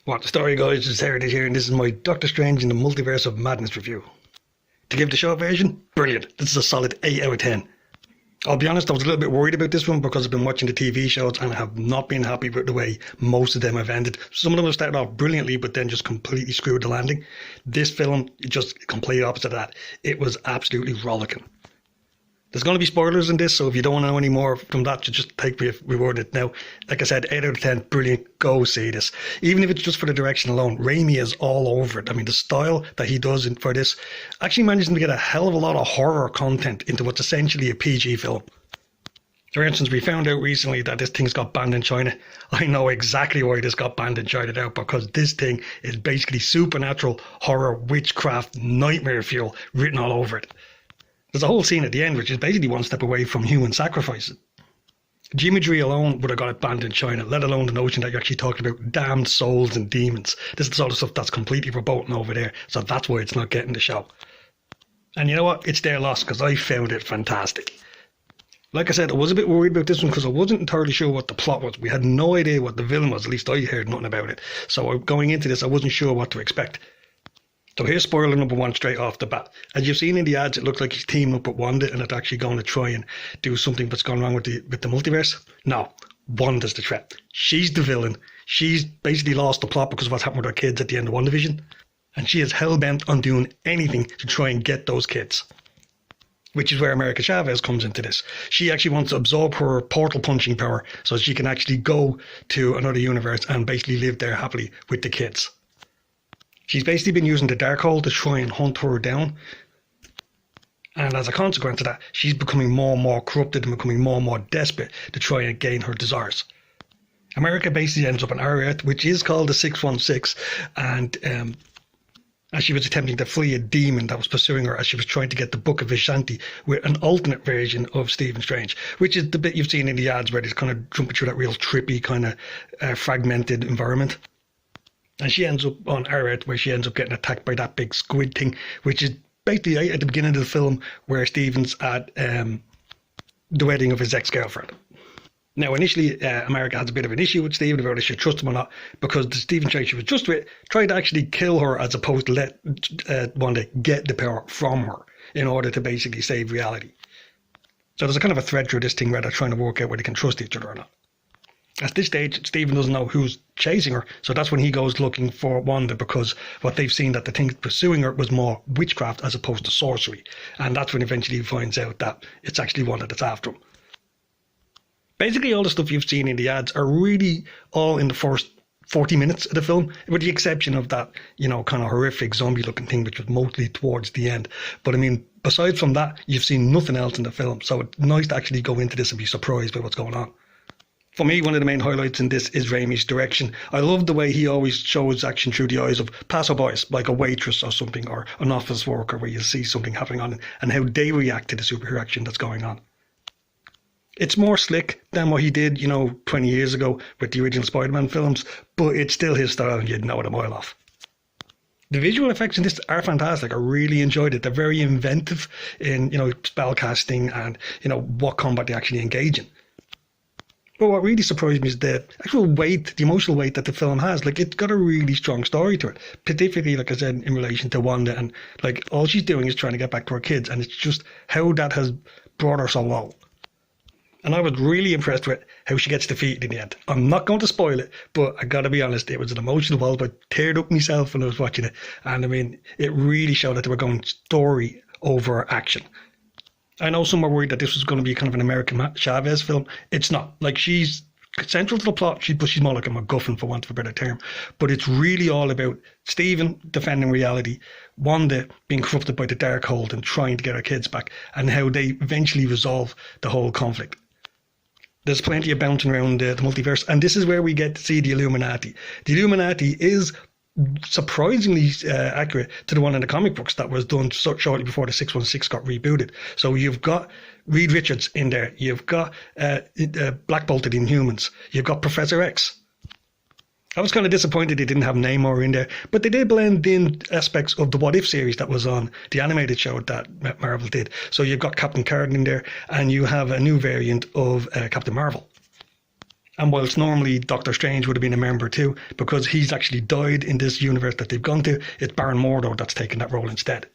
What the story guys, is Heritage here, and this is my Doctor Strange in the Multiverse of Madness review. To give the short version, brilliant. This is a solid 8 out of 10. I'll be honest, I was a little bit worried about this one because I've been watching the TV shows and I have not been happy with the way most of them have ended. Some of them have started off brilliantly but then just completely screwed the landing. This film, just complete opposite of that. It was absolutely rollicking. There's going to be spoilers in this, so if you don't want to know any more from that, just take me rewarded. Now, like I said, 8 out of 10, brilliant, go see this. Even if it's just for the direction alone, Raimi is all over it. I mean, the style that he does for this actually manages to get a hell of a lot of horror content into what's essentially a PG film. For instance, we found out recently that this thing's got banned in China. I know exactly why this got banned in China now, because this thing is basically supernatural horror, witchcraft, nightmare fuel written all over it. There's a whole scene at the end which is basically one step away from human sacrifices. The imagery alone would have got it banned in China, let alone the notion that you're actually talking about damned souls and demons. This is the sort of stuff that's completely verboten over there, so that's why it's not getting the show. And you know what? It's their loss, because I found it fantastic. Like I said, I was a bit worried about this one because I wasn't entirely sure what the plot was. We had no idea what the villain was, at least I heard nothing about it. So going into this, I wasn't sure what to expect. So here's spoiler number 1 straight off the bat. As you've seen in the ads, it looks like he's teaming up with Wanda and it's actually going to try and do something that's gone wrong with the multiverse. No, Wanda's the threat. She's the villain. She's basically lost the plot because of what's happened with her kids at the end of WandaVision. And she is hell-bent on doing anything to try and get those kids. Which is where America Chavez comes into this. She actually wants to absorb her portal punching power so she can actually go to another universe and basically live there happily with the kids. She's basically been using the Darkhold to try and hunt her down. And as a consequence of that, she's becoming more and more corrupted and becoming more and more desperate to try and gain her desires. America basically ends up on our Earth, which is called the 616, and as she was attempting to flee a demon that was pursuing her as she was trying to get the Book of Vishanti with an alternate version of Stephen Strange, which is the bit you've seen in the ads where it's kind of jumping through that real trippy kind of fragmented environment. And she ends up on our Earth where she ends up getting attacked by that big squid thing, which is basically at the beginning of the film where Stephen's at the wedding of his ex-girlfriend. Now, initially, America has a bit of an issue with Stephen about if she trusts him or not, because the Stephen Strange she was just with tried to actually kill her as opposed to let Wanda get the power from her in order to basically save reality. So there's a kind of a thread through this thing where they're trying to work out whether they can trust each other or not. At this stage, Stephen doesn't know who's chasing her, so that's when he goes looking for Wanda, because what they've seen that the thing pursuing her was more witchcraft as opposed to sorcery. And that's when eventually he finds out that it's actually Wanda that's after him. Basically, all the stuff you've seen in the ads are really all in the first 40 minutes of the film, with the exception of that, kind of horrific zombie-looking thing, which was mostly towards the end. But I mean, besides from that, you've seen nothing else in the film, so it's nice to actually go into this and be surprised by what's going on. For me, one of the main highlights in this is Raimi's direction. I love the way he always shows action through the eyes of passerbys, like a waitress or something, or an office worker where you see something happening on it, and how they react to the superhero action that's going on. It's more slick than what he did, 20 years ago with the original Spider-Man films, but it's still his style and you'd know it a mile off. The visual effects in this are fantastic. I really enjoyed it. They're very inventive in, spell casting and, what combat they actually engage in. But what really surprised me is the actual weight, the emotional weight that the film has. Like, it's got a really strong story to it, particularly, like I said, in relation to Wanda. And, all she's doing is trying to get back to her kids. And it's just how that has brought her so low. And I was really impressed with how she gets defeated in the end. I'm not going to spoil it, but I got to be honest, it was an emotional wall. I teared up myself when I was watching it. And, I mean, it really showed that they were going story over action. I know some are worried that this was going to be kind of an American Chavez film. It's not. She's central to the plot, but she's more like a MacGuffin, for want of a better term. But it's really all about Stephen defending reality, Wanda being corrupted by the Darkhold and trying to get her kids back, and how they eventually resolve the whole conflict. There's plenty of bouncing around the multiverse, and this is where we get to see the Illuminati. The Illuminati is surprisingly accurate to the one in the comic books that was done shortly before the 616 got rebooted. So you've got Reed Richards in there, you've got Black Bolt of the Inhumans, you've got Professor X. I was kind of disappointed they didn't have Namor in there, but they did blend in aspects of the What If series that was on the animated show that Marvel did. So you've got Captain Carter in there, and you have a new variant of Captain Marvel. And whilst normally Doctor Strange would have been a member too, because he's actually died in this universe that they've gone to, it's Baron Mordo that's taken that role instead.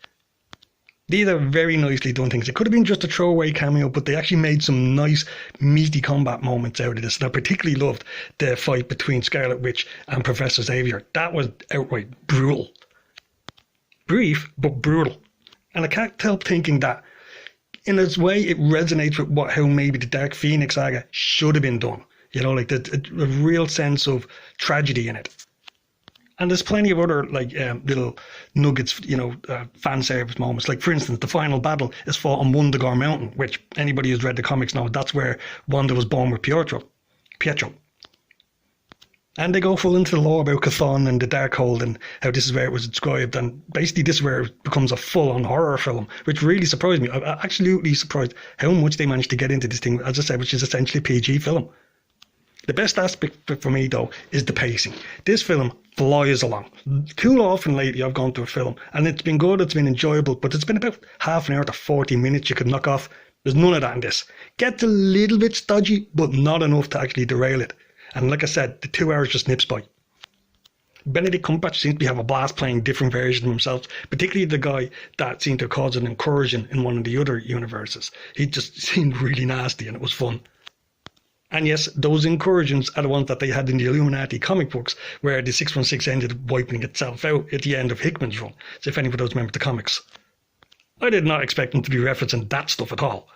These are very nicely done things. It could have been just a throwaway cameo, but they actually made some nice, meaty combat moments out of this. And I particularly loved the fight between Scarlet Witch and Professor Xavier. That was outright brutal. Brief, but brutal. And I can't help thinking that, in its way, it resonates with how maybe the Dark Phoenix saga should have been done. You know, like a real sense of tragedy in it. And there's plenty of other little nuggets, fan service moments. Like, for instance, the final battle is fought on Wundagore Mountain, which anybody who's read the comics knows that's where Wanda was born with Pietro. And they go full into the lore about Chthon and the Darkhold and how this is where it was described. And basically this is where it becomes a full-on horror film, which really surprised me. I'm absolutely surprised how much they managed to get into this thing, as I said, which is essentially a PG film. The best aspect for me, though, is the pacing. This film flies along. Too often lately I've gone to a film and it's been good, it's been enjoyable, but it's been about half an hour to 40 minutes you could knock off. There's none of that in this. Gets a little bit stodgy, but not enough to actually derail it. And like I said, the 2 hours just nips by. Benedict Cumberbatch seems to have a blast playing different versions of himself, particularly the guy that seemed to cause an incursion in one of the other universes. He just seemed really nasty and it was fun. And yes, those incursions are the ones that they had in the Illuminati comic books, where the 616 ended up wiping itself out at the end of Hickman's run. So if anybody does remember the comics. I did not expect them to be referencing that stuff at all.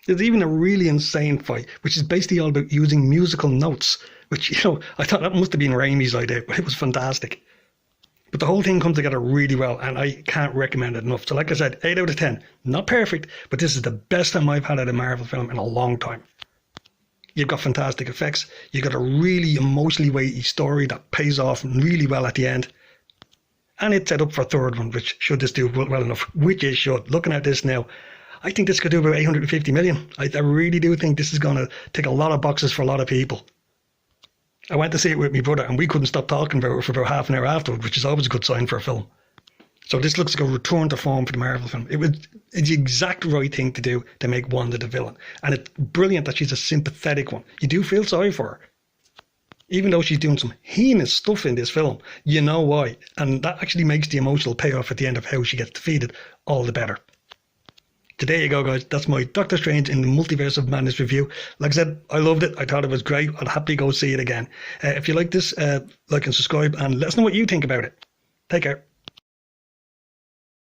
There's even a really insane fight, which is basically all about using musical notes, which, I thought that must have been Raimi's idea, but it was fantastic. But the whole thing comes together really well, and I can't recommend it enough. So like I said, 8 out of 10. Not perfect, but this is the best time I've had at a Marvel film in a long time. You've got fantastic effects. You've got a really emotionally weighty story that pays off really well at the end. And it's set up for a third one, which should this do well enough, which it should. Looking at this now, I think this could do about 850 million. I really do think this is going to tick a lot of boxes for a lot of people. I went to see it with my brother and we couldn't stop talking about it for about half an hour afterward, which is always a good sign for a film. So this looks like a return to form for the Marvel film. It's the exact right thing to do to make Wanda the villain. And it's brilliant that she's a sympathetic one. You do feel sorry for her. Even though she's doing some heinous stuff in this film, you know why. And that actually makes the emotional payoff at the end of how she gets defeated all the better. So there you go, guys. That's my Doctor Strange in the Multiverse of Madness review. Like I said, I loved it. I thought it was great. I'd happily go see it again. If you like this, like and subscribe and let us know what you think about it. Take care.